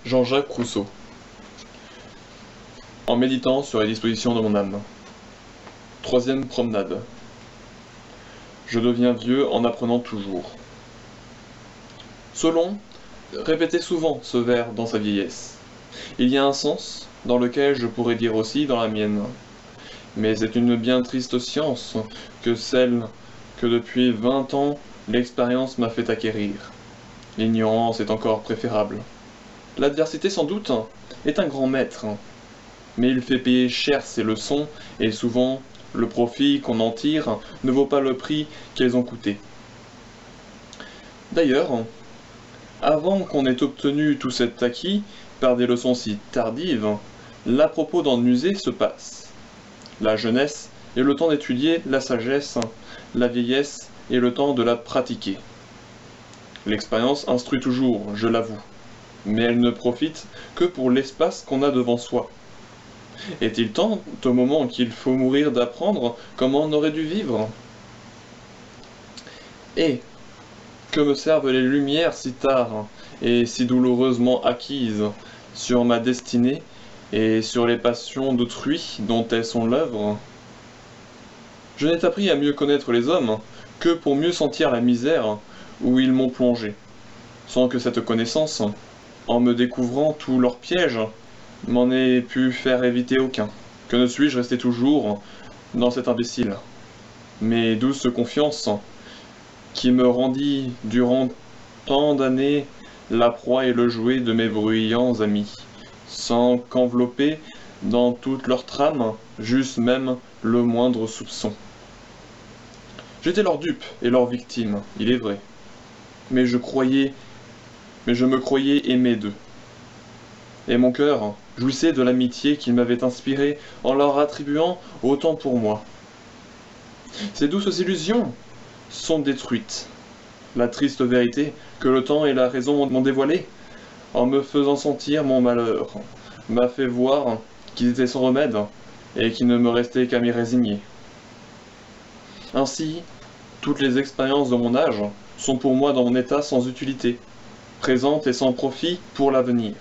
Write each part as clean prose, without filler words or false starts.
Jean-Jacques Rousseau. En méditant sur les dispositions de mon âme. Troisième promenade. Je deviens vieux en apprenant toujours. Solon répétait souvent ce vers dans sa vieillesse. Il y a un sens dans lequel je pourrais dire aussi dans la mienne. Mais c'est une bien triste science que celle que depuis 20 ans l'expérience m'a fait acquérir. L'ignorance est encore préférable. L'adversité sans doute est un grand maître, mais il fait payer cher ses leçons et souvent le profit qu'on en tire ne vaut pas le prix qu'elles ont coûté. D'ailleurs, avant qu'on ait obtenu tout cet acquis par des leçons si tardives, l'à propos d'en user se passe. La jeunesse est le temps d'étudier la sagesse, la vieillesse est le temps de la pratiquer. L'expérience instruit toujours, je l'avoue, mais elle ne profite que pour l'espace qu'on a devant soi. Est-il temps, au moment qu'il faut mourir, d'apprendre comment on aurait dû vivre? Et que me servent les lumières si tard et si douloureusement acquises sur ma destinée et sur les passions d'autrui dont elles sont l'œuvre? Je n'ai appris à mieux connaître les hommes que pour mieux sentir la misère où ils m'ont plongé, sans que cette connaissance, en me découvrant tous leurs pièges, m'en ait pu faire éviter aucun. Que ne suis-je resté toujours dans cet imbécile? Mes douces confiances, qui me rendit durant tant d'années la proie et le jouet de mes bruyants amis, sans qu'envelopper dans toute leur trame, j'eusse même le moindre soupçon. J'étais leur dupe et leur victime, il est vrai, mais je me croyais aimé d'eux. Et mon cœur jouissait de l'amitié qu'ils m'avaient inspirée en leur attribuant autant pour moi. Ces douces illusions sont détruites. La triste vérité que le temps et la raison m'ont dévoilée, en me faisant sentir mon malheur, m'a fait voir qu'ils étaient sans remède et qu'il ne me restait qu'à m'y résigner. Ainsi, toutes les expériences de mon âge sont pour moi dans mon état sans utilité, présentes et sans profit pour l'avenir.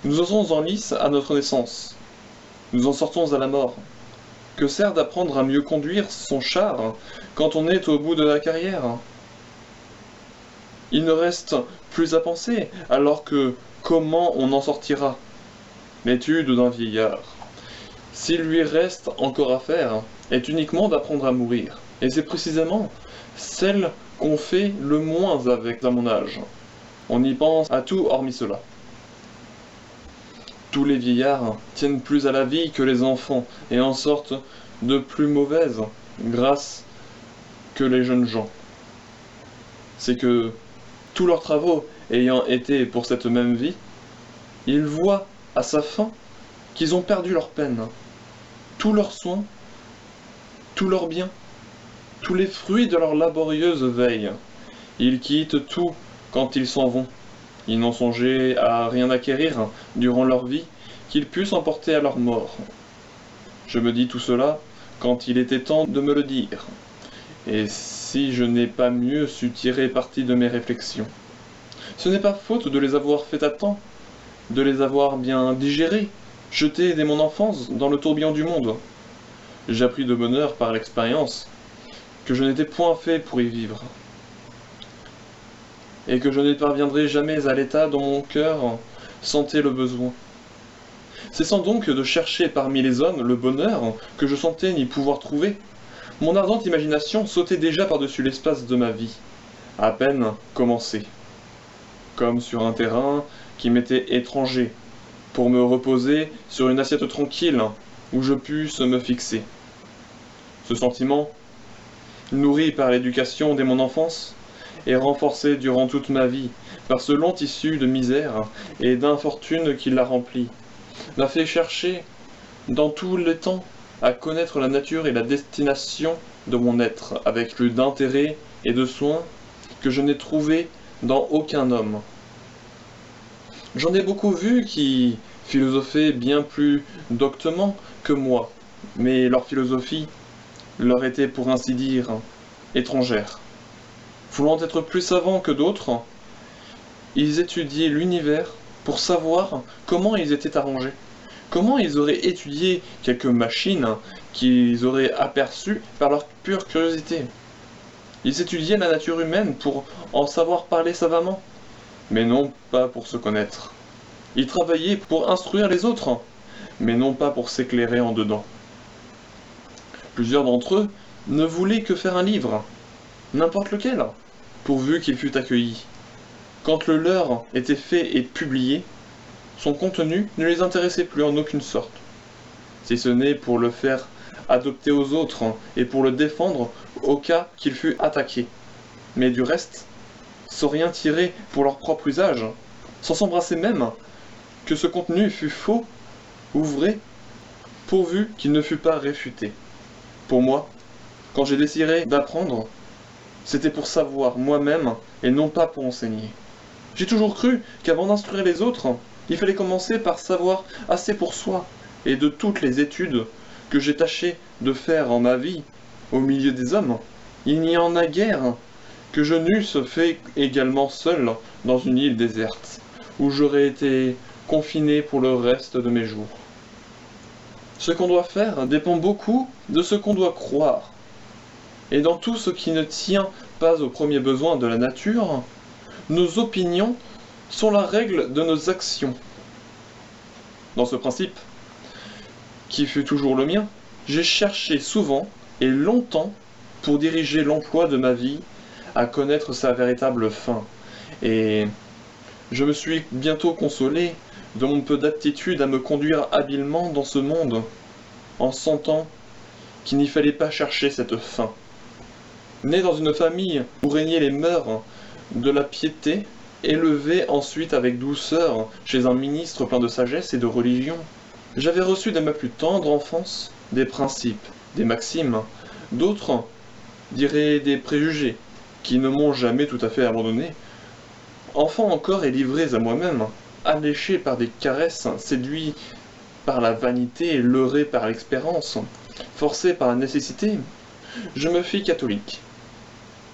Nous osons en lice à notre naissance, nous en sortons à la mort. Que sert d'apprendre à mieux conduire son char quand on est au bout de la carrière? Il ne reste plus à penser, alors que comment on en sortira? L'étude d'un vieillard, s'il lui reste encore à faire, est uniquement d'apprendre à mourir. Et c'est précisément celle qu'on fait le moins avec à mon âge. On y pense à tout hormis cela. Tous les vieillards tiennent plus à la vie que les enfants et en sortent de plus mauvaises grâces que les jeunes gens. C'est que, tous leurs travaux ayant été pour cette même vie, ils voient à sa fin qu'ils ont perdu leur peine, tous leurs soins, tous leurs biens, tous les fruits de leur laborieuse veille. Ils quittent tout quand ils s'en vont. Ils n'ont songé à rien acquérir durant leur vie qu'ils puissent emporter à leur mort. Je me dis tout cela quand il était temps de me le dire, et si je n'ai pas mieux su tirer parti de mes réflexions. Ce n'est pas faute de les avoir faites à temps, de les avoir bien digérées, jetées dès mon enfance dans le tourbillon du monde. J'appris de bonne heure par l'expérience que je n'étais point fait pour y vivre, et que je ne parviendrai jamais à l'état dont mon cœur sentait le besoin. Cessant donc de chercher parmi les hommes le bonheur que je sentais n'y pouvoir trouver, mon ardente imagination sautait déjà par-dessus l'espace de ma vie, à peine commencée, comme sur un terrain qui m'était étranger, pour me reposer sur une assiette tranquille où je pusse me fixer. Ce sentiment, nourri par l'éducation dès mon enfance, et renforcé durant toute ma vie par ce long tissu de misère et d'infortune qui l'a rempli, m'a fait chercher, dans tous les temps, à connaître la nature et la destination de mon être, avec plus d'intérêt et de soin que je n'ai trouvé dans aucun homme. J'en ai beaucoup vu qui philosophaient bien plus doctement que moi, mais leur philosophie leur était pour ainsi dire étrangère. Voulant être plus savants que d'autres, Ils étudiaient l'univers pour savoir comment ils étaient arrangés. Comment ils auraient étudié quelques machines qu'ils auraient aperçues par leur pure curiosité. Ils étudiaient la nature humaine pour en savoir parler savamment, mais non pas pour se connaître. Ils travaillaient pour instruire les autres, mais non pas pour s'éclairer en dedans. Plusieurs d'entre eux ne voulaient que faire un livre, n'importe lequel, pourvu qu'il fût accueilli. Quand le leur était fait et publié, son contenu ne les intéressait plus en aucune sorte, si ce n'est pour le faire adopter aux autres et pour le défendre au cas qu'il fût attaqué. Mais du reste, sans rien tirer pour leur propre usage, sans s'embrasser même, que ce contenu fût faux ou vrai, pourvu qu'il ne fût pas réfuté. Pour moi, quand j'ai désiré d'apprendre, c'était pour savoir moi-même et non pas pour enseigner. J'ai toujours cru qu'avant d'instruire les autres, il fallait commencer par savoir assez pour soi, et de toutes les études que j'ai tâché de faire en ma vie, au milieu des hommes, il n'y en a guère que je n'eusse fait également seul dans une île déserte, où j'aurais été confiné pour le reste de mes jours. Ce qu'on doit faire dépend beaucoup de ce qu'on doit croire, et dans tout ce qui ne tient pas aux premiers besoins de la nature, nos opinions sont la règle de nos actions. Dans ce principe, qui fut toujours le mien, j'ai cherché souvent et longtemps pour diriger l'emploi de ma vie à connaître sa véritable fin, et je me suis bientôt consolé de mon peu d'aptitude à me conduire habilement dans ce monde, en sentant qu'il n'y fallait pas chercher cette fin. Né dans une famille où régnaient les mœurs de la piété, élevé ensuite avec douceur chez un ministre plein de sagesse et de religion, j'avais reçu dès ma plus tendre enfance des principes, des maximes, d'autres diraient des préjugés, qui ne m'ont jamais tout à fait abandonné. Enfant encore et livrés à moi-même, alléchés par des caresses, séduits par la vanité et leurrés par l'expérience, forcés par la nécessité, je me fis catholique.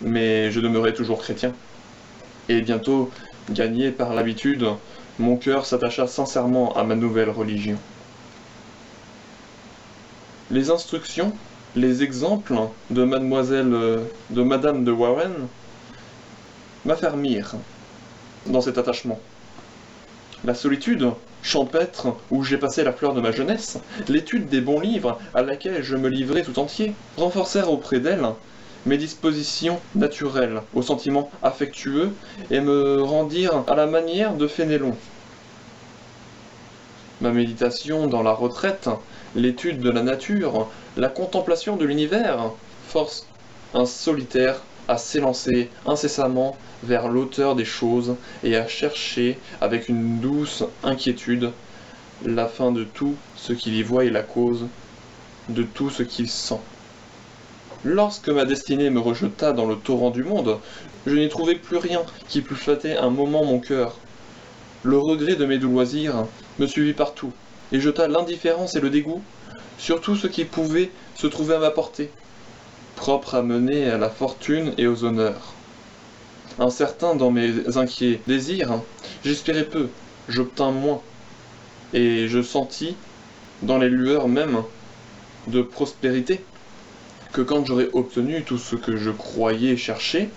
Mais je demeurai toujours chrétien. Et bientôt, gagné par l'habitude, mon cœur s'attacha sincèrement à ma nouvelle religion. Les instructions, les exemples de Madame de Warren m'affermirent dans cet attachement. La solitude champêtre où j'ai passé la fleur de ma jeunesse, l'étude des bons livres à laquelle je me livrais tout entier, renforcèrent auprès d'elle mes dispositions naturelles aux sentiments affectueux et me rendirent à la manière de Fénélon. Ma méditation dans la retraite, l'étude de la nature, la contemplation de l'univers, force un solitaire à s'élancer incessamment vers l'auteur des choses et à chercher avec une douce inquiétude la fin de tout ce qu'il y voit et la cause de tout ce qu'il sent. Lorsque ma destinée me rejeta dans le torrent du monde, je n'y trouvai plus rien qui pût flatter un moment mon cœur. Le regret de mes doux loisirs me suivit partout, et jeta l'indifférence et le dégoût sur tout ce qui pouvait se trouver à ma portée, propre à mener à la fortune et aux honneurs. Incertain dans mes inquiets désirs, j'espérais peu, j'obtins moins, et je sentis, dans les lueurs même de prospérité, que quand j'aurais obtenu tout ce que je croyais chercher,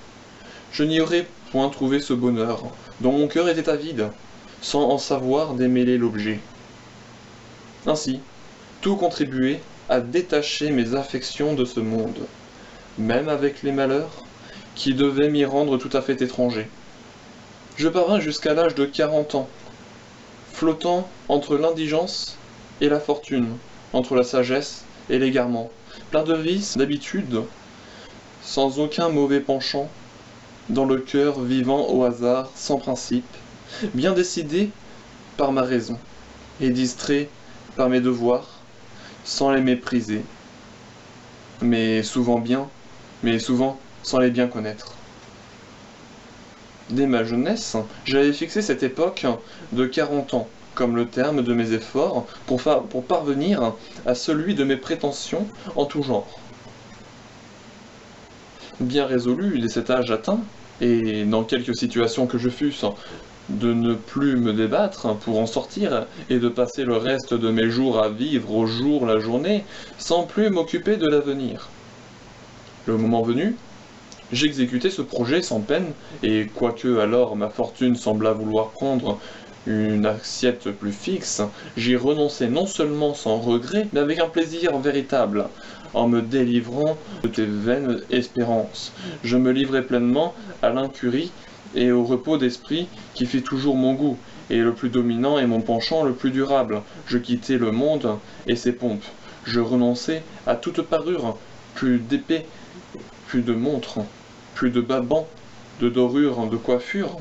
je n'y aurais point trouvé ce bonheur, dont mon cœur était avide, sans en savoir démêler l'objet. Ainsi, tout contribuait à détacher mes affections de ce monde, même avec les malheurs qui devaient m'y rendre tout à fait étranger. Je parvins jusqu'à l'âge de 40 ans, flottant entre l'indigence et la fortune, entre la sagesse et l'égarement, plein de vices, d'habitudes, sans aucun mauvais penchant, dans le cœur vivant au hasard, sans principe, bien décidé par ma raison, et distrait par mes devoirs, sans les mépriser, mais souvent sans les bien connaître. Dès ma jeunesse, j'avais fixé cette époque de 40 ans comme le terme de mes efforts pour parvenir à celui de mes prétentions en tout genre. Bien résolu dès cet âge atteint, et dans quelque situation que je fusse, de ne plus me débattre pour en sortir et de passer le reste de mes jours à vivre au jour la journée sans plus m'occuper de l'avenir. Le moment venu, j'exécutai ce projet sans peine et quoique alors ma fortune sembla vouloir prendre une assiette plus fixe, j'y renonçai non seulement sans regret, mais avec un plaisir véritable. En me délivrant de tes vaines espérances, je me livrai pleinement à l'incurie et au repos d'esprit qui fit toujours mon goût, et le plus dominant et mon penchant le plus durable. Je quittai le monde et ses pompes. Je renonçai à toute parure, plus d'épée, plus de montre, plus de babans, de dorures, de coiffure,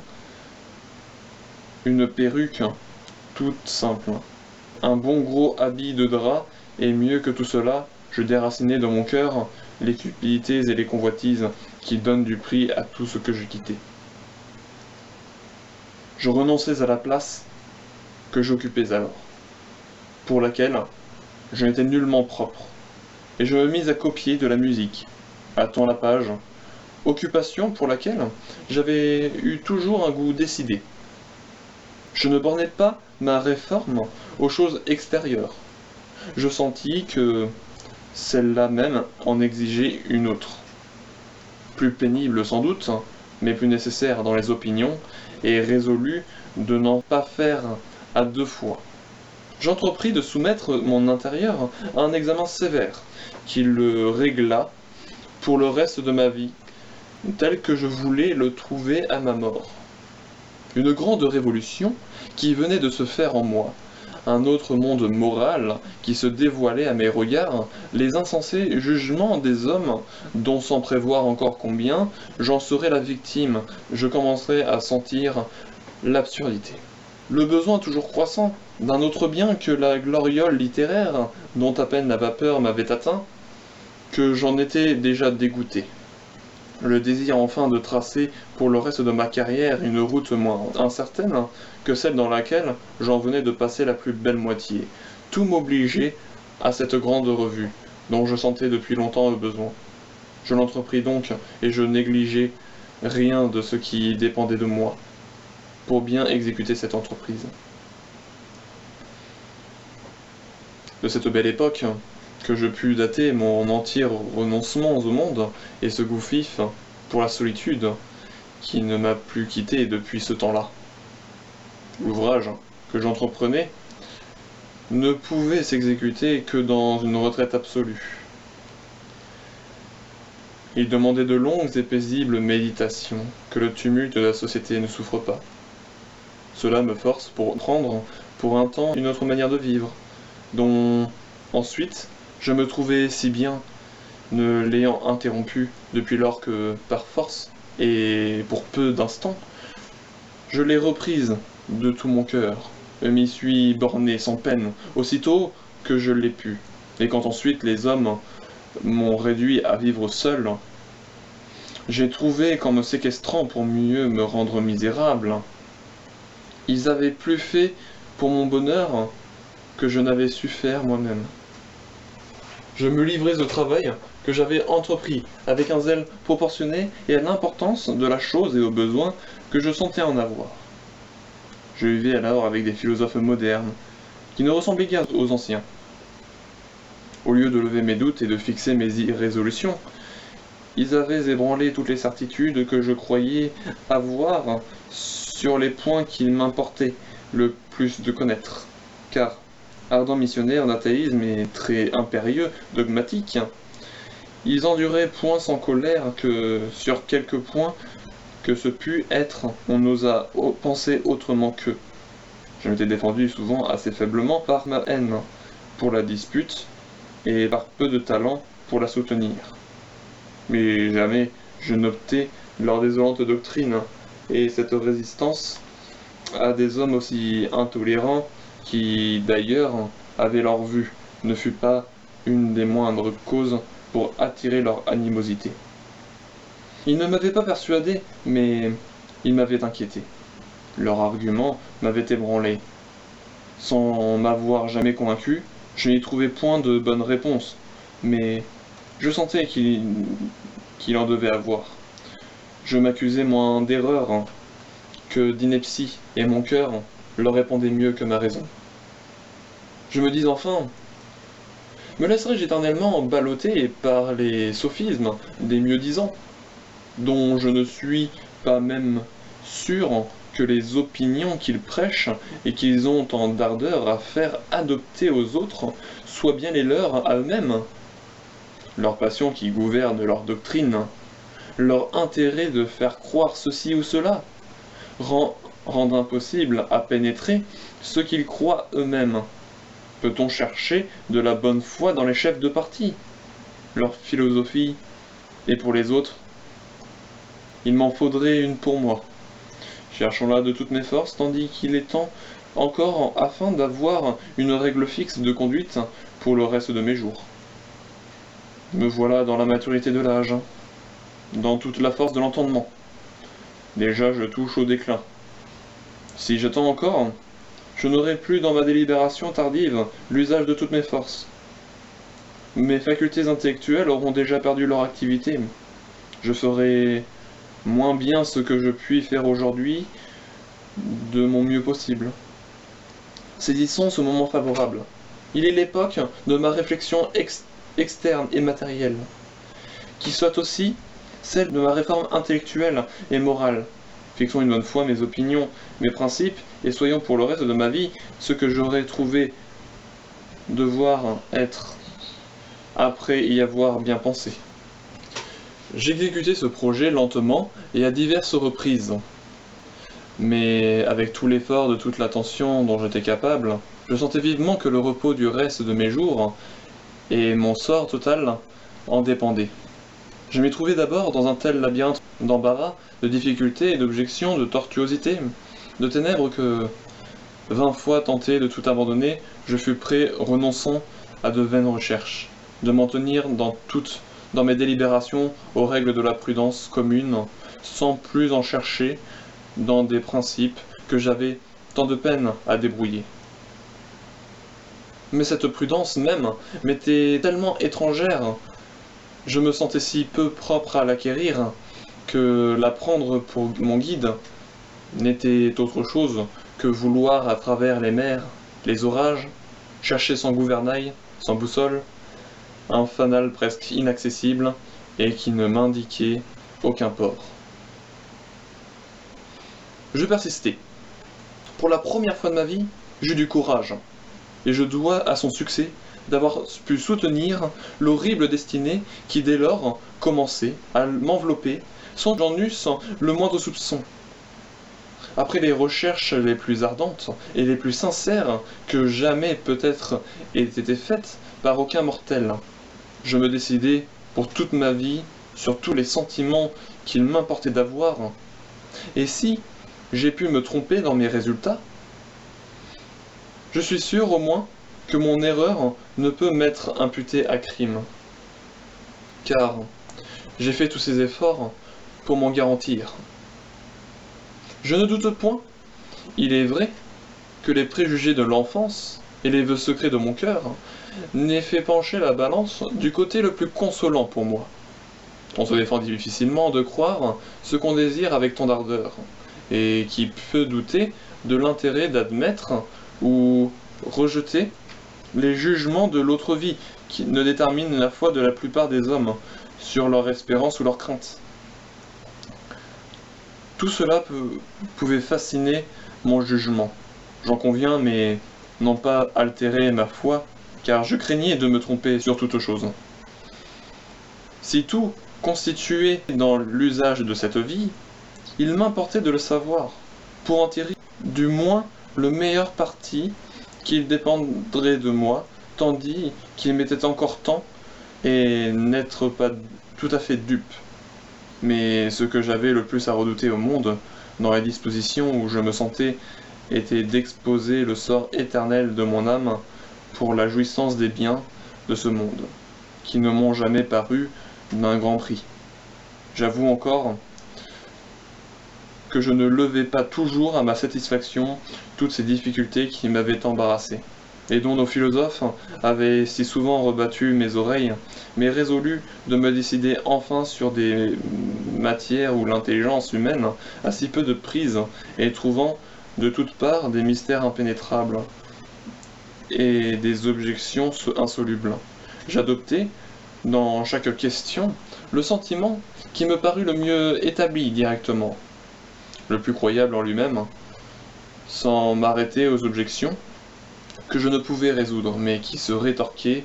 une perruque toute simple, un bon gros habit de drap, et mieux que tout cela, je déracinai de mon cœur les cupidités et les convoitises qui donnent du prix à tout ce que je quittais. Je renonçais à la place que j'occupais alors, pour laquelle je n'étais nullement propre, et je me mis à copier de la musique, à temps la page, occupation pour laquelle j'avais eu toujours un goût décidé. Je ne bornais pas ma réforme aux choses extérieures. Je sentis que celle-là même en exigeait une autre, plus pénible sans doute, mais plus nécessaire dans les opinions, et résolu de n'en pas faire à deux fois. J'entrepris de soumettre mon intérieur à un examen sévère, qui le régla pour le reste de ma vie, tel que je voulais le trouver à ma mort. Une grande révolution qui venait de se faire en moi, un autre monde moral qui se dévoilait à mes regards, les insensés jugements des hommes, dont sans prévoir encore combien, j'en serais la victime, je commencerais à sentir l'absurdité. Le besoin toujours croissant d'un autre bien que la gloriole littéraire, dont à peine la vapeur m'avait atteint, que j'en étais déjà dégoûté. Le désir enfin de tracer pour le reste de ma carrière une route moins incertaine que celle dans laquelle j'en venais de passer la plus belle moitié. Tout m'obligeait à cette grande revue, dont je sentais depuis longtemps le besoin. Je l'entrepris donc, et je négligeai rien de ce qui dépendait de moi, pour bien exécuter cette entreprise. De cette belle époque, que je pus dater mon entier renoncement au monde et ce goût vif pour la solitude qui ne m'a plus quitté depuis ce temps-là. L'ouvrage que j'entreprenais ne pouvait s'exécuter que dans une retraite absolue. Il demandait de longues et paisibles méditations que le tumulte de la société ne souffre pas. Cela me force pour prendre pour un temps une autre manière de vivre, dont ensuite je me trouvais si bien, ne l'ayant interrompu depuis lors que, par force, et pour peu d'instants, je l'ai reprise de tout mon cœur, et m'y suis borné sans peine, aussitôt que je l'ai pu. Et quand ensuite les hommes m'ont réduit à vivre seul, j'ai trouvé qu'en me séquestrant pour mieux me rendre misérable, ils avaient plus fait pour mon bonheur que je n'avais su faire moi-même. Je me livrais au travail que j'avais entrepris avec un zèle proportionné et à l'importance de la chose et aux besoins que je sentais en avoir. Je vivais alors avec des philosophes modernes, qui ne ressemblaient guère aux anciens. Au lieu de lever mes doutes et de fixer mes irrésolutions, ils avaient ébranlé toutes les certitudes que je croyais avoir sur les points qu'il m'importait le plus de connaître, car ardents missionnaires d'athéisme et très impérieux, dogmatiques, ils enduraient point sans colère que sur quelques points que ce put être, on n'osa penser autrement qu'eux. Je m'étais défendu souvent assez faiblement par ma haine pour la dispute et par peu de talent pour la soutenir. Mais jamais je n'optai leur désolante doctrine, et cette résistance à des hommes aussi intolérants qui d'ailleurs avaient leur vue, ne fut pas une des moindres causes pour attirer leur animosité. Ils ne m'avaient pas persuadé, mais ils m'avaient inquiété. Leurs arguments m'avaient ébranlé. Sans m'avoir jamais convaincu, je n'y trouvais point de bonne réponse, mais je sentais qu'il en devait avoir. Je m'accusais moins d'erreur que d'ineptie, et mon cœur leur répondait mieux que ma raison. Je me dis enfin, me laisserai-je éternellement balloter par les sophismes des mieux-disants, dont je ne suis pas même sûr que les opinions qu'ils prêchent et qu'ils ont tant d'ardeur à faire adopter aux autres soient bien les leurs à eux-mêmes? Leur passion qui gouverne leur doctrine, leur intérêt de faire croire ceci ou cela, rend impossible à pénétrer ce qu'ils croient eux-mêmes. Peut-on chercher de la bonne foi dans les chefs de parti? Leur philosophie, et pour les autres, il m'en faudrait une pour moi. Cherchons-la de toutes mes forces, tandis qu'il est temps encore afin d'avoir une règle fixe de conduite pour le reste de mes jours. Me voilà dans la maturité de l'âge, dans toute la force de l'entendement. Déjà je touche au déclin. Si j'attends encore, je n'aurai plus dans ma délibération tardive l'usage de toutes mes forces. Mes facultés intellectuelles auront déjà perdu leur activité. Je ferai moins bien ce que je puis faire aujourd'hui de mon mieux possible. Saisissons ce moment favorable. Il est l'époque de ma réflexion externe et matérielle, qui soit aussi celle de ma réforme intellectuelle et morale. Fixons une bonne fois mes opinions, mes principes, et soyons pour le reste de ma vie ce que j'aurais trouvé devoir être après y avoir bien pensé. J'exécutais ce projet lentement et à diverses reprises, mais avec tout l'effort de toute l'attention dont j'étais capable, je sentais vivement que le repos du reste de mes jours et mon sort total en dépendaient. Je m'y trouvais d'abord dans un tel labyrinthe d'embarras, de difficultés et d'objections, de tortuosités, de ténèbres que, 20 fois tenté de tout abandonner, je fus prêt, renonçant à de vaines recherches, de m'en tenir dans mes délibérations aux règles de la prudence commune, sans plus en chercher dans des principes que j'avais tant de peine à débrouiller. Mais cette prudence même m'était tellement étrangère, je me sentais si peu propre à l'acquérir, que la prendre pour mon guide n'était autre chose que vouloir à travers les mers, les orages, chercher sans gouvernail, sans boussole, un fanal presque inaccessible et qui ne m'indiquait aucun port. Je persistai. Pour la première fois de ma vie, j'eus du courage, et je dois à son succès d'avoir pu soutenir l'horrible destinée qui dès lors commençait à m'envelopper sans que j'en eusse le moindre soupçon. Après les recherches les plus ardentes et les plus sincères que jamais peut-être aient été faites par aucun mortel, je me décidai pour toute ma vie sur tous les sentiments qu'il m'importait d'avoir. Et si j'ai pu me tromper dans mes résultats, je suis sûr au moins que mon erreur ne peut m'être imputée à crime. Car j'ai fait tous ces efforts pour m'en garantir. Je ne doute point, il est vrai, que les préjugés de l'enfance et les vœux secrets de mon cœur n'aient fait pencher la balance du côté le plus consolant pour moi. On se défend difficilement de croire ce qu'on désire avec tant d'ardeur, et qui peut douter de l'intérêt d'admettre ou rejeter les jugements de l'autre vie, qui ne déterminent la foi de la plupart des hommes sur leur espérance ou leur crainte. Tout cela pouvait fasciner mon jugement, j'en conviens, mais non pas altérer ma foi, car je craignais de me tromper sur toute chose. Si tout constituait dans l'usage de cette vie, il m'importait de le savoir, pour en tirer du moins le meilleur parti qu'il dépendrait de moi, tandis qu'il m'était encore temps, et n'être pas tout à fait dupe. Mais ce que j'avais le plus à redouter au monde, dans les dispositions où je me sentais, était d'exposer le sort éternel de mon âme pour la jouissance des biens de ce monde, qui ne m'ont jamais paru d'un grand prix. J'avoue encore que je ne levais pas toujours à ma satisfaction toutes ces difficultés qui m'avaient embarrassé. et dont nos philosophes avaient si souvent rebattu mes oreilles, mais résolu de me décider enfin sur des matières où l'intelligence humaine a si peu de prise, et trouvant de toutes parts des mystères impénétrables et des objections insolubles. J'adoptai, dans chaque question, le sentiment qui me parut le mieux établi directement, le plus croyable en lui-même, sans m'arrêter aux objections que je ne pouvais résoudre, mais qui se rétorquaient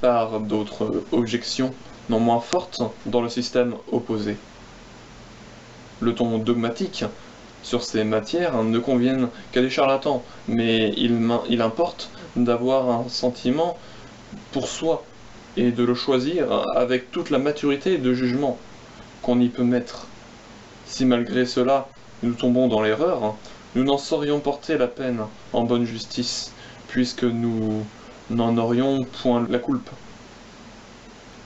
par d'autres objections non moins fortes dans le système opposé. Le ton dogmatique sur ces matières ne convient qu'à des charlatans, mais il importe d'avoir un sentiment pour soi et de le choisir avec toute la maturité de jugement qu'on y peut mettre. Si malgré cela nous tombons dans l'erreur, nous n'en saurions porter la peine en bonne justice, puisque nous n'en aurions point la culpe.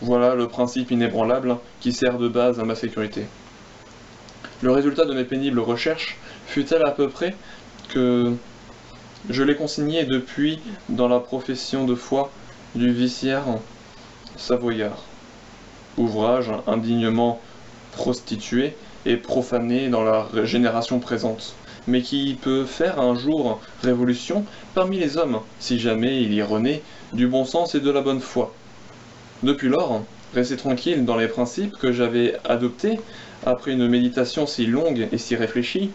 Voilà le principe inébranlable qui sert de base à ma sécurité. Le résultat de mes pénibles recherches fut tel à peu près que je l'ai consigné depuis dans la profession de foi du vicaire savoyard, ouvrage indignement prostitué et profané dans la génération présente, mais qui peut faire un jour révolution parmi les hommes, si jamais il y renaît du bon sens et de la bonne foi. Depuis lors, resté tranquille dans les principes que j'avais adoptés, après une méditation si longue et si réfléchie,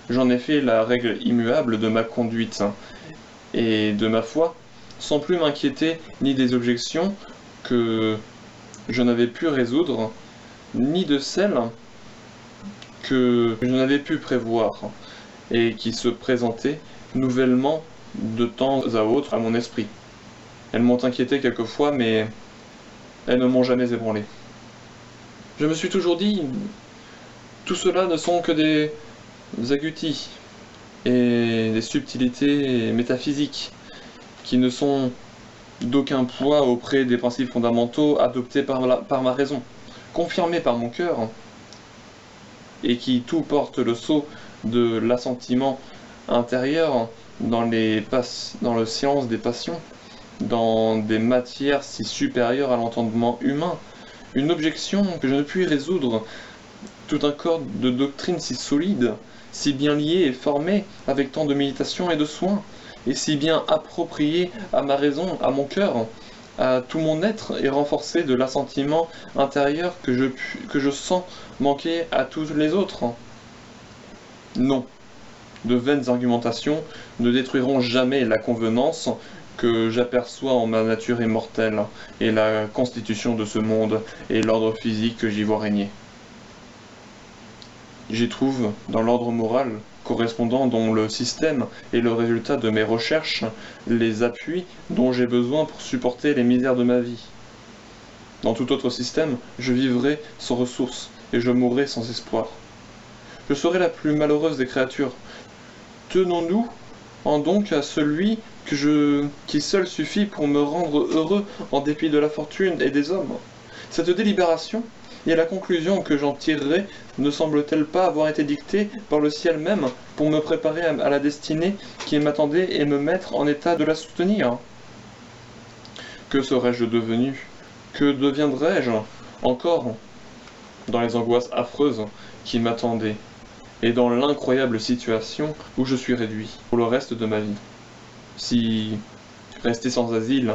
j'en ai fait la règle immuable de ma conduite et de ma foi, sans plus m'inquiéter ni des objections que je n'avais pu résoudre, ni de celles que je n'avais pu prévoir, et qui se présentaient nouvellement de temps à autre à mon esprit. Elles m'ont inquiété quelquefois, mais elles ne m'ont jamais ébranlé. Je me suis toujours dit, tout cela ne sont que des agoutis et des subtilités métaphysiques qui ne sont d'aucun poids auprès des principes fondamentaux adoptés par ma raison, confirmés par mon cœur, et qui tout portent le sceau de l'assentiment intérieur dans le silence des passions, dans des matières si supérieures à l'entendement humain, une objection que je ne puis résoudre, tout un corps de doctrine si solide, si bien lié et formé avec tant de méditation et de soin, et si bien approprié à ma raison, à mon cœur, à tout mon être, et renforcé de l'assentiment intérieur que je sens manquer à tous les autres. Non, de vaines argumentations ne détruiront jamais la convenance que j'aperçois en ma nature immortelle, et la constitution de ce monde, et l'ordre physique que j'y vois régner. J'y trouve, dans l'ordre moral, correspondant dont le système est le résultat de mes recherches, les appuis dont j'ai besoin pour supporter les misères de ma vie. Dans tout autre système, je vivrai sans ressources, et je mourrai sans espoir. Je serai la plus malheureuse des créatures. Tenons-nous en donc à celui qui seul suffit pour me rendre heureux en dépit de la fortune et des hommes. Cette délibération et la conclusion que j'en tirerai ne semble-t-elle pas avoir été dictée par le ciel même pour me préparer à la destinée qui m'attendait et me mettre en état de la soutenir? Que serais-je devenu? Que deviendrais-je encore dans les angoisses affreuses qui m'attendaient et dans l'incroyable situation où je suis réduit pour le reste de ma vie? Si, resté sans asile,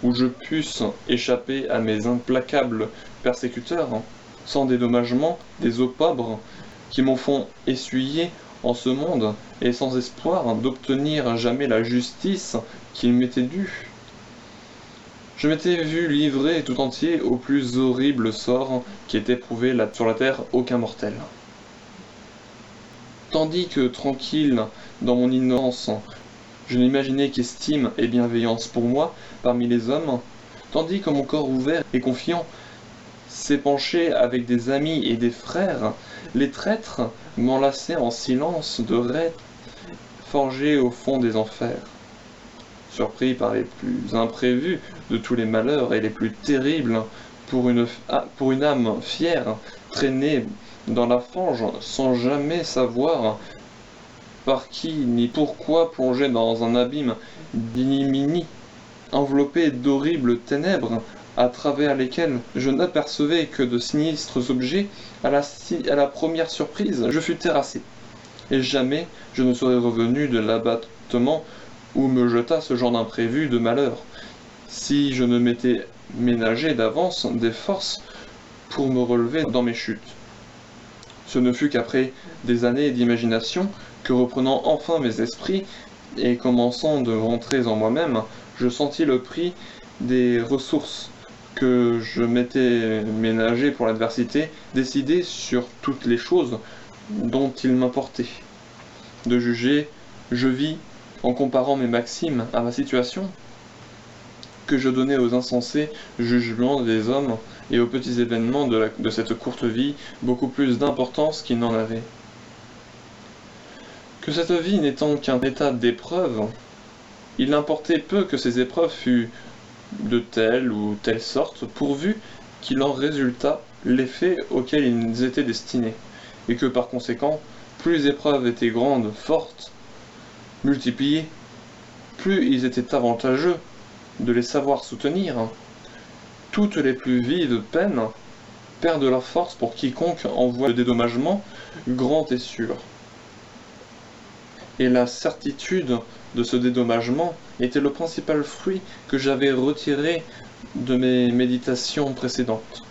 où je pusse échapper à mes implacables persécuteurs, sans dédommagement des opprobres qui m'en font essuyer en ce monde, et sans espoir d'obtenir jamais la justice qu'il m'était due. Je m'étais vu livré tout entier au plus horrible sort qui ait éprouvé sur la terre aucun mortel. Tandis que, tranquille dans mon ignorance, je n'imaginais qu'estime et bienveillance pour moi parmi les hommes, tandis que mon corps ouvert et confiant s'épanchait avec des amis et des frères, les traîtres m'enlaçaient en silence de raies forgées au fond des enfers. Surpris par les plus imprévus de tous les malheurs et les plus terribles pour une âme fière, traînée dans la fange sans jamais savoir par qui ni pourquoi plonger dans un abîme d'ignominie, enveloppé d'horribles ténèbres, à travers lesquelles je n'apercevais que de sinistres objets. À la première surprise, je fus terrassé, et jamais je ne serais revenu de l'abattement où me jeta ce genre d'imprévu de malheur, si je ne m'étais ménagé d'avance des forces pour me relever dans mes chutes. Ce ne fut qu'après des années d'imagination que, reprenant enfin mes esprits et commençant de rentrer en moi-même, je sentis le prix des ressources que je m'étais ménagées pour l'adversité, décider sur toutes les choses dont il m'importait de juger. Je vis, en comparant mes maximes à ma situation, que je donnais aux insensés jugements des hommes et aux petits événements de cette courte vie beaucoup plus d'importance qu'ils n'en avaient. Que cette vie n'étant qu'un état d'épreuve, il importait peu que ces épreuves fussent de telle ou telle sorte, pourvu qu'il en résultât l'effet auquel ils étaient destinés, et que par conséquent, plus les épreuves étaient grandes, fortes, multipliées, plus il était avantageux de les savoir soutenir. Toutes les plus vives peines perdent leur force pour quiconque envoie le dédommagement grand et sûr. Et la certitude de ce dédommagement était le principal fruit que j'avais retiré de mes méditations précédentes.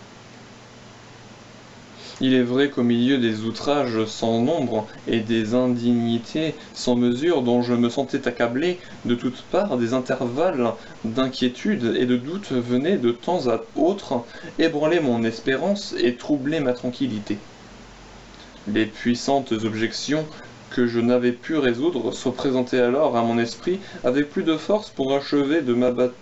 Il est vrai qu'au milieu des outrages sans nombre et des indignités sans mesure dont je me sentais accablé de toutes parts, des intervalles d'inquiétude et de doute venaient de temps à autre ébranler mon espérance et troubler ma tranquillité. Les puissantes objections que je n'avais pu résoudre se présentaient alors à mon esprit avec plus de force pour achever de m'abattre,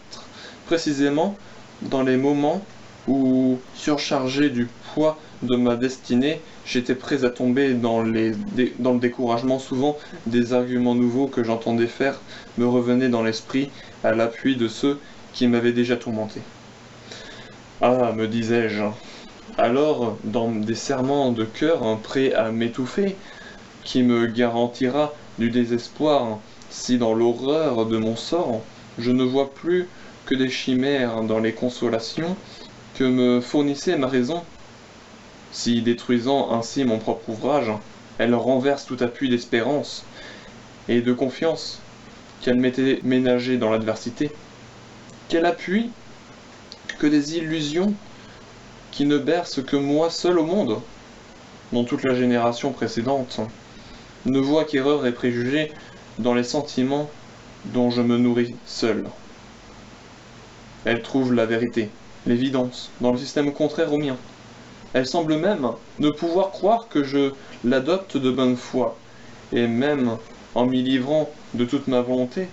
précisément dans les moments où, surchargé du poids de ma destinée, j'étais prêt à tomber dans le découragement. Souvent, des arguments nouveaux que j'entendais faire me revenaient dans l'esprit à l'appui de ceux qui m'avaient déjà tourmenté. Ah, me disais-je, alors, dans des serrements de cœur prêts à m'étouffer, qui me garantira du désespoir si dans l'horreur de mon sort, je ne vois plus que des chimères dans les consolations que me fournissait ma raison, si, détruisant ainsi mon propre ouvrage, elle renverse tout appui d'espérance et de confiance qu'elle m'était ménagé dans l'adversité, quel appui que des illusions qui ne bercent que moi seul au monde, dont toute la génération précédente ne voit qu'erreur et préjugés dans les sentiments dont je me nourris seul. Elle trouve la vérité, l'évidence, dans le système contraire au mien. Elle semble même ne pouvoir croire que je l'adopte de bonne foi, et même en m'y livrant de toute ma volonté,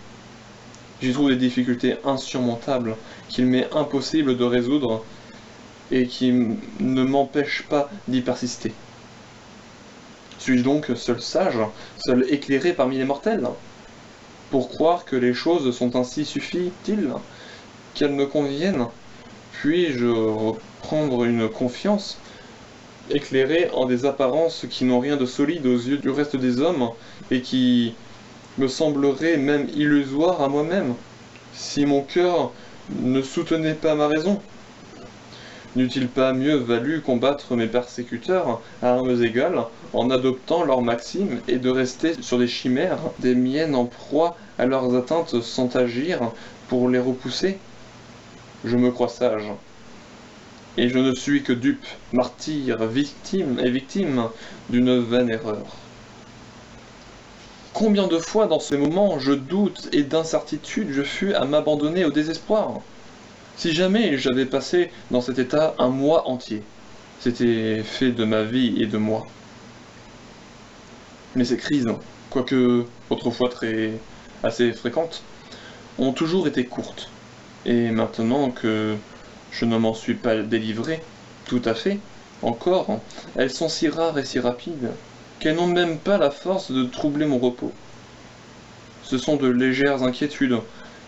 j'y trouve des difficultés insurmontables qu'il m'est impossible de résoudre et qui ne m'empêchent pas d'y persister. Suis-je donc seul sage, seul éclairé parmi les mortels, pour croire que les choses sont ainsi suffit-il, qu'elles me conviennent? Puis-je reprendre une confiance éclairée en des apparences qui n'ont rien de solide aux yeux du reste des hommes et qui me sembleraient même illusoires à moi-même, si mon cœur ne soutenait pas ma raison? N'eût-il pas mieux valu combattre mes persécuteurs à armes égales, en adoptant leurs maximes, et de rester sur des chimères, des miennes en proie à leurs atteintes sans agir pour les repousser? Je me crois sage, et je ne suis que dupe, martyr, victime d'une vaine erreur. Combien de fois dans ces moments de doute et d'incertitude je fus à m'abandonner au désespoir? Si jamais j'avais passé dans cet état un mois entier, c'était fait de ma vie et de moi. Mais ces crises, quoique autrefois assez fréquentes, ont toujours été courtes. Et maintenant que je ne m'en suis pas délivré, tout à fait, encore, elles sont si rares et si rapides, qu'elles n'ont même pas la force de troubler mon repos. Ce sont de légères inquiétudes,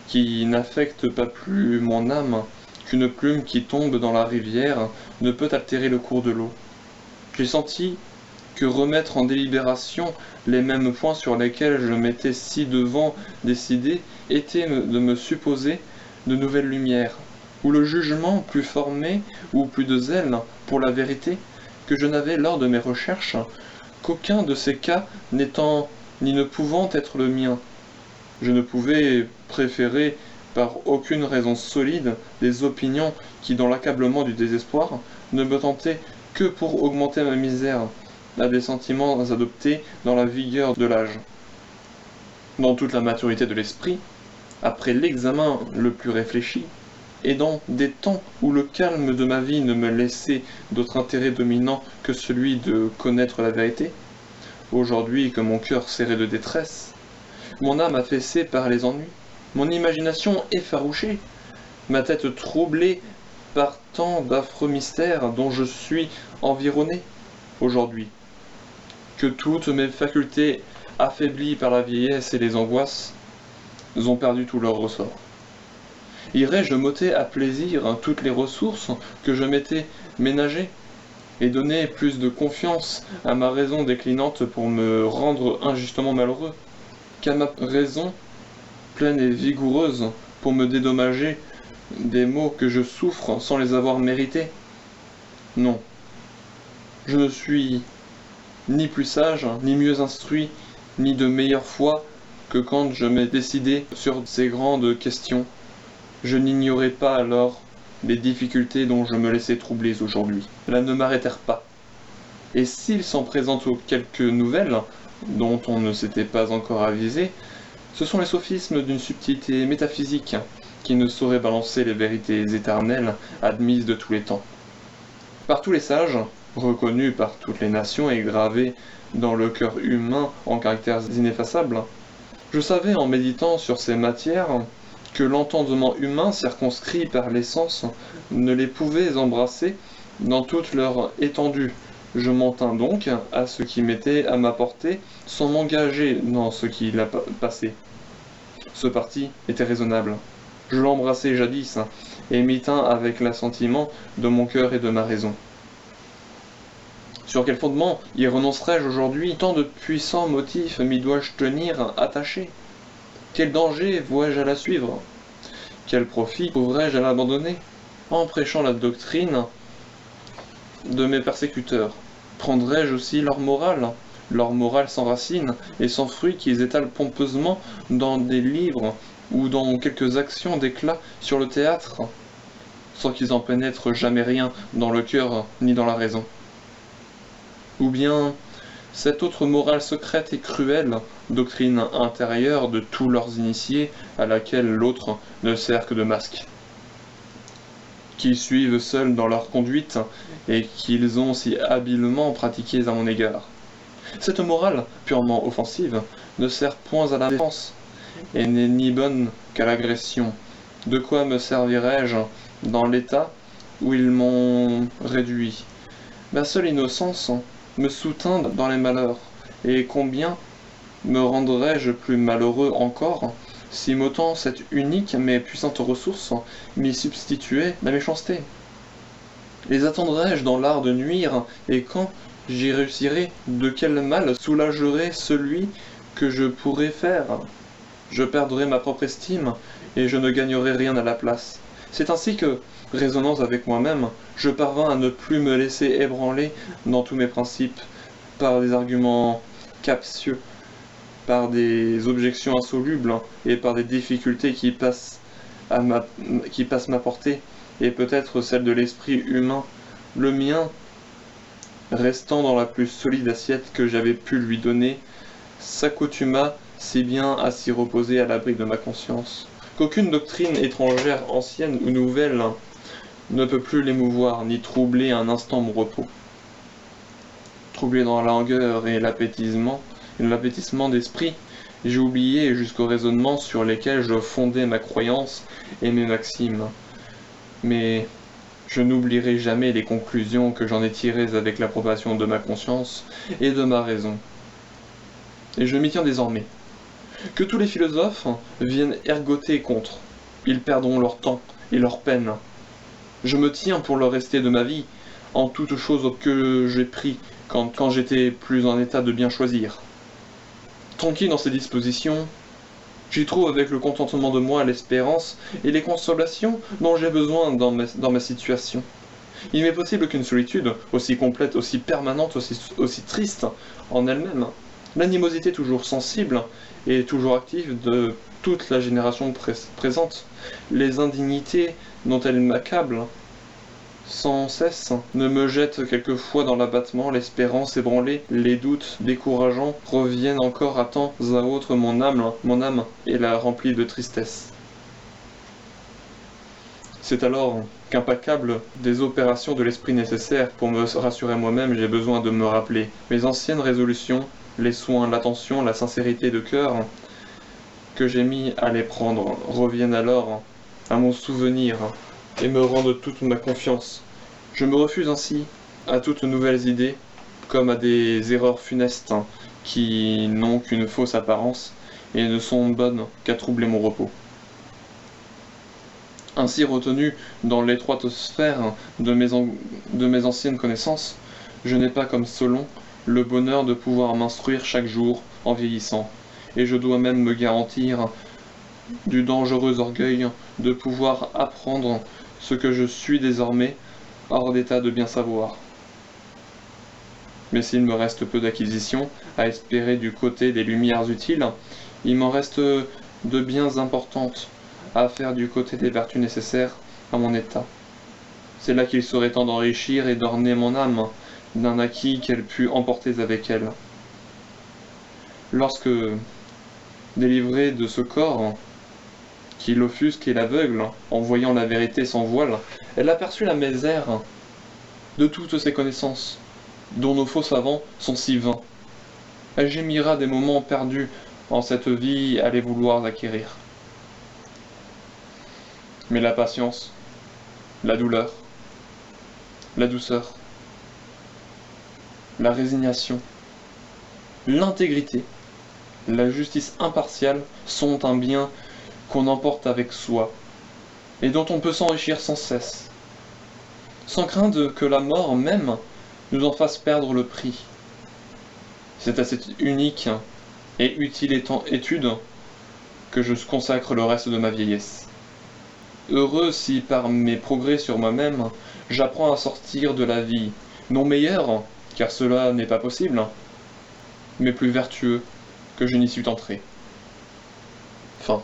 qui n'affectent pas plus mon âme qu'une plume qui tombe dans la rivière ne peut altérer le cours de l'eau. J'ai senti que remettre en délibération les mêmes points sur lesquels je m'étais ci-devant décidé était de me supposer de nouvelles lumières, ou le jugement plus formé ou plus de zèle pour la vérité que je n'avais lors de mes recherches, qu'aucun de ces cas n'étant ni ne pouvant être le mien. Je ne pouvais préférer par aucune raison solide des opinions qui, dans l'accablement du désespoir, ne me tentaient que pour augmenter ma misère, à des sentiments adoptés dans la vigueur de l'âge. Dans toute la maturité de l'esprit, après l'examen le plus réfléchi, et dans des temps où le calme de ma vie ne me laissait d'autre intérêt dominant que celui de connaître la vérité, aujourd'hui que mon cœur serré de détresse, mon âme affaissée par les ennuis, mon imagination effarouchée, ma tête troublée par tant d'affreux mystères dont je suis environné, aujourd'hui, que toutes mes facultés affaiblies par la vieillesse et les angoisses ont perdu tout leur ressort. Irais-je m'ôter à plaisir toutes les ressources que je m'étais ménagées, et donner plus de confiance à ma raison déclinante pour me rendre injustement malheureux, qu'à ma raison pleine et vigoureuse pour me dédommager des maux que je souffre sans les avoir mérités? Non. Je ne suis ni plus sage, ni mieux instruit, ni de meilleure foi que quand je m'ai décidé sur ces grandes questions. Je n'ignorais pas alors les difficultés dont je me laissais troubler aujourd'hui. Elles ne m'arrêtèrent pas. Et s'il s'en présente quelques nouvelles, dont on ne s'était pas encore avisé, ce sont les sophismes d'une subtilité métaphysique qui ne saurait balancer les vérités éternelles admises de tous les temps. Par tous les sages, reconnus par toutes les nations et gravés dans le cœur humain en caractères ineffaçables, je savais en méditant sur ces matières que l'entendement humain circonscrit par les sens ne les pouvait embrasser dans toute leur étendue. Je m'en tins donc à ce qui m'était à ma portée sans m'engager dans ce qui l'a passé. Ce parti était raisonnable. Je l'embrassai jadis et m'y tins avec l'assentiment de mon cœur et de ma raison. Sur quel fondement y renoncerai-je aujourd'hui? Tant de puissants motifs m'y dois-je tenir attaché? Quel danger vois-je à la suivre? Quel profit trouverai-je à l'abandonner? En prêchant la doctrine de mes persécuteurs, prendrai-je aussi leur morale sans racine et sans fruit qu'ils étalent pompeusement dans des livres ou dans quelques actions d'éclat sur le théâtre, sans qu'ils en pénètrent jamais rien dans le cœur ni dans la raison? Ou bien cette autre morale secrète et cruelle, doctrine intérieure de tous leurs initiés, à laquelle l'autre ne sert que de masque, qu'ils suivent seuls dans leur conduite et qu'ils ont si habilement pratiquée à mon égard. Cette morale, purement offensive, ne sert point à la défense, et n'est ni bonne qu'à l'agression. De quoi me servirais-je dans l'état où ils m'ont réduit? Ma seule innocence me soutint dans les malheurs, et combien me rendrais-je plus malheureux encore si m'ôtant cette unique mais puissante ressource m'y substituait la méchanceté? Les attendrais-je dans l'art de nuire, et quand j'y réussirais, de quel mal soulagerais celui que je pourrais faire? Je perdrais ma propre estime, et je ne gagnerais rien à la place. C'est ainsi que, raisonnant avec moi-même, je parvins à ne plus me laisser ébranler dans tous mes principes par des arguments captieux, par des objections insolubles et par des difficultés qui passent ma portée, et peut-être celle de l'esprit humain, le mien restant dans la plus solide assiette que j'avais pu lui donner, s'accoutuma si bien à s'y reposer à l'abri de ma conscience, qu'aucune doctrine étrangère, ancienne ou nouvelle, ne peut plus l'émouvoir, ni troubler un instant mon repos. Troublé dans la langueur et l'appétissement d'esprit, j'ai oublié jusqu'aux raisonnements sur lesquels je fondais ma croyance et mes maximes. Mais je n'oublierai jamais les conclusions que j'en ai tirées avec l'approbation de ma conscience et de ma raison. Et je m'y tiens désormais. Que tous les philosophes viennent ergoter contre, ils perdront leur temps et leur peine. Je me tiens pour le resté de ma vie, en toute chose que j'ai pris quand j'étais plus en état de bien choisir. Tranquille dans ces dispositions, j'y trouve avec le contentement de moi l'espérance et les consolations dont j'ai besoin dans ma situation. Il m'est possible qu'une solitude, aussi complète, aussi permanente, aussi triste en elle-même, l'animosité toujours sensible et toujours active de toute la génération présente, les indignités dont elle m'accable sans cesse, ne me jettent quelquefois dans l'abattement, l'espérance ébranlée, les doutes décourageants reviennent encore à temps à autre mon âme et la remplit de tristesse. C'est alors qu'implacable des opérations de l'esprit nécessaires pour me rassurer moi-même, j'ai besoin de me rappeler mes anciennes résolutions, les soins, l'attention, la sincérité de cœur que j'ai mis à les prendre reviennent alors à mon souvenir et me rendent toute ma confiance. Je me refuse ainsi à toutes nouvelles idées, comme à des erreurs funestes qui n'ont qu'une fausse apparence et ne sont bonnes qu'à troubler mon repos. Ainsi retenu dans l'étroite sphère de mes anciennes connaissances, je n'ai pas comme Solon le bonheur de pouvoir m'instruire chaque jour en vieillissant, et je dois même me garantir du dangereux orgueil de pouvoir apprendre ce que je suis désormais hors d'état de bien savoir. Mais s'il me reste peu d'acquisitions à espérer du côté des lumières utiles, il m'en reste de biens importantes à faire du côté des vertus nécessaires à mon état. C'est là qu'il serait temps d'enrichir et d'orner mon âme d'un acquis qu'elle put emporter avec elle. Lorsque, délivrée de ce corps, qui l'offusque et l'aveugle, en voyant la vérité sans voile, elle aperçut la misère de toutes ses connaissances, dont nos faux savants sont si vains. Elle gémira des moments perdus en cette vie à les vouloir acquérir. Mais la patience, la douleur, la douceur, la résignation, l'intégrité, la justice impartiale sont un bien qu'on emporte avec soi, et dont on peut s'enrichir sans cesse, sans craindre que la mort même nous en fasse perdre le prix. C'est à cette unique et utile étude que je consacre le reste de ma vieillesse. Heureux si par mes progrès sur moi-même, j'apprends à sortir de la vie, non meilleur, car cela n'est pas possible, mais plus vertueux que je n'y suis entré. Fin.